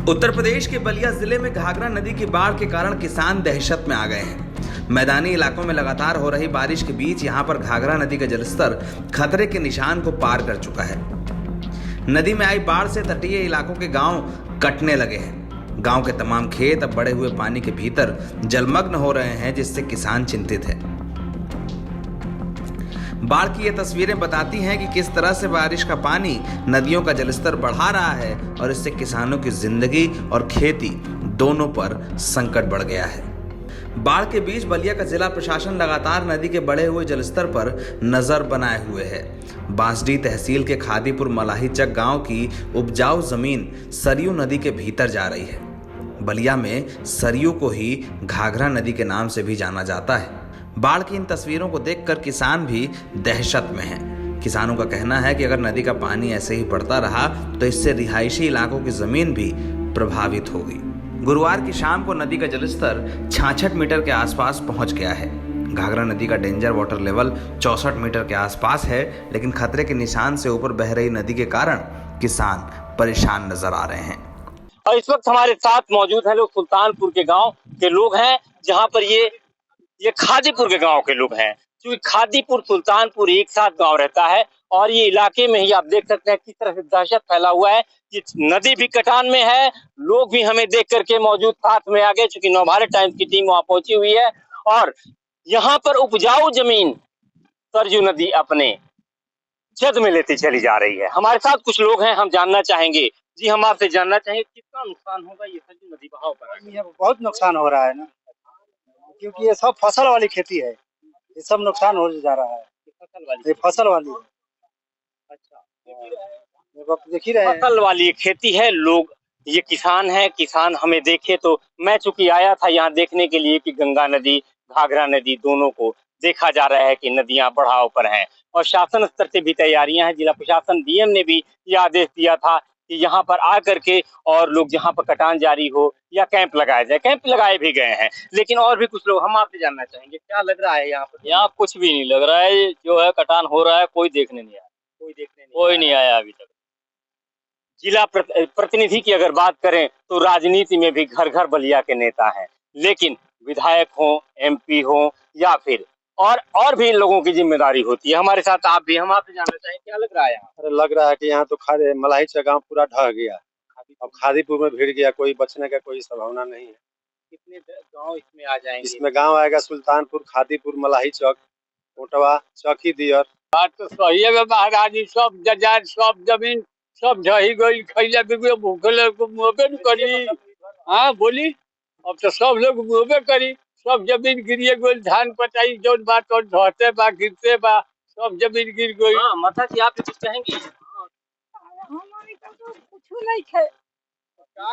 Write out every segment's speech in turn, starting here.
उत्तर प्रदेश के बलिया जिले में घाघरा नदी की बाढ़ के कारण किसान दहशत में आ गए हैं। मैदानी इलाकों में लगातार हो रही बारिश के बीच यहां पर घाघरा नदी का जलस्तर खतरे के निशान को पार कर चुका है। नदी में आई बाढ़ से तटीय इलाकों के गांव कटने लगे हैं। गांव के तमाम खेत अब बढ़े हुए पानी के भीतर जलमग्न हो रहे हैं, जिससे किसान चिंतित है। बाढ़ की ये तस्वीरें बताती हैं कि किस तरह से बारिश का पानी नदियों का जलस्तर बढ़ा रहा है और इससे किसानों की जिंदगी और खेती दोनों पर संकट बढ़ गया है। बाढ़ के बीच बलिया का जिला प्रशासन लगातार नदी के बढ़े हुए जलस्तर पर नजर बनाए हुए है। बांसडीह तहसील के खादीपुर मलाहीचक गांव की उपजाऊ जमीन सरयू नदी के भीतर जा रही है। बलिया में सरयू को ही घाघरा नदी के नाम से भी जाना जाता है। बाढ़ की इन तस्वीरों को देखकर किसान भी दहशत में हैं। किसानों का कहना है कि अगर नदी का पानी ऐसे ही बढ़ता रहा तो इससे रिहायशी इलाकों की जमीन भी प्रभावित होगी। गुरुवार की शाम को नदी का जलस्तर 66 मीटर के आसपास पहुंच गया है। घाघरा नदी का डेंजर वाटर लेवल 64 मीटर के आसपास है, लेकिन खतरे के निशान से ऊपर बह रही नदी के कारण किसान परेशान नजर आ रहे हैं। और इस वक्त हमारे साथ मौजूद हैं लोग सुल्तानपुर के गांव के लोग हैं, जहां पर ये खादीपुर के गांव के लोग हैं। क्योंकि खादीपुर सुल्तानपुर एक साथ गांव रहता है और ये इलाके में ही आप देख सकते हैं किस तरह से दहशत फैला हुआ है। ये नदी भी कटान में है, लोग भी हमें देख करके मौजूद साथ में आ गए, चूंकि नवभारत टाइम्स की टीम वहां पहुंची हुई है। और यहाँ पर उपजाऊ जमीन सरयू नदी अपने जद में लेती चली जा रही है। हमारे साथ कुछ लोग हैं, हम जानना चाहेंगे। जी, हम आपसे जानना चाहेंगे कितना नुकसान होगा ये सरयू नदी बहाव पर? ये बहुत नुकसान हो रहा है ना, क्योंकि ये सब फसल वाली खेती है। ये सब नुकसान हो जा रहा है। ये फसल वाली है। अच्छा, देख ही रहे हैं। फसल वाली खेती है। लोग ये किसान है। किसान हमें देखे तो मैं चूंकि आया था यहाँ देखने के लिए कि गंगा नदी घाघरा नदी दोनों को देखा जा रहा है कि नदियां बढ़ाव पर हैं और शासन स्तर से भी तैयारियां हैं। जिला प्रशासन डीएम ने भी ये आदेश दिया था कि यहाँ पर आ करके और लोग जहाँ पर कटान जारी हो या कैंप लगाया जाए। कैंप लगाए भी गए हैं, लेकिन और भी कुछ लोग, हम आपसे जानना चाहेंगे क्या लग रहा है यहाँ पर? यहाँ कुछ भी नहीं लग रहा है, जो है कटान हो रहा है, कोई देखने नहीं आया। कोई नहीं आया अभी तक। जिला प्रतिनिधि की अगर बात करें तो राजनीति में भी घर घर बलिया के नेता हैं, लेकिन विधायक हो, एमपी हो या फिर और भी लोगों की जिम्मेदारी होती है। हमारे साथ आप भी, हम आपसे जानना चाहेंगे क्या लग रहा है यहाँ? अरे लग रहा है कि यहाँ तो मलाहीचक गाँव पूरा ढह गया। अब खादीपुर में भिड़ गया, कोई बचने का कोई संभावना नहीं है। कितने गांव इसमें आ जाएंगे? इसमें गांव आएगा सुल्तानपुर, खादीपुर, मलाहीचक, कोटवा, चौकी दियर। बात तो सही है महाराज जी, सब जजात सब जमीन सब ढही गई, खैला बिगड़े भूखले को मुँहबे न करी। हाँ बोली, अब तो सब लोग मुँहबे करी। सब जमीन गिरिए गई, धान पटाई जौन बात और ढहते बा गिरते बा, सब जमीन गिर गई। हाँ, माता जी आप कुछ कहेंगी? हमारी का तो कुछ नहीं है।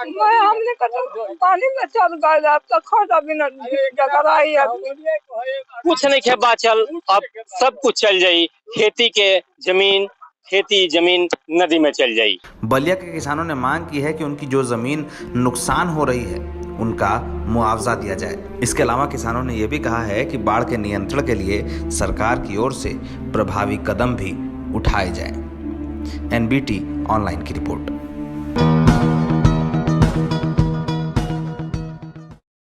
मैं हमने का तो पानी में चल गए, अब तक खाता भी नहीं जगह आई है। कुछ नहीं है बाचल, अब सब कुछ चल जाई। खेती जमीन नदी में चल जाई। बलिया के किसानों ने मांग की है कि उनकी जो जमीन नुकसान हो रही है उनका मुआवजा दिया जाए। इसके अलावा किसानों ने यह भी कहा है कि बाढ़ के नियंत्रण के लिए सरकार की ओर से प्रभावी कदम भी उठाए जाएं। एनबीटी ऑनलाइन की रिपोर्ट।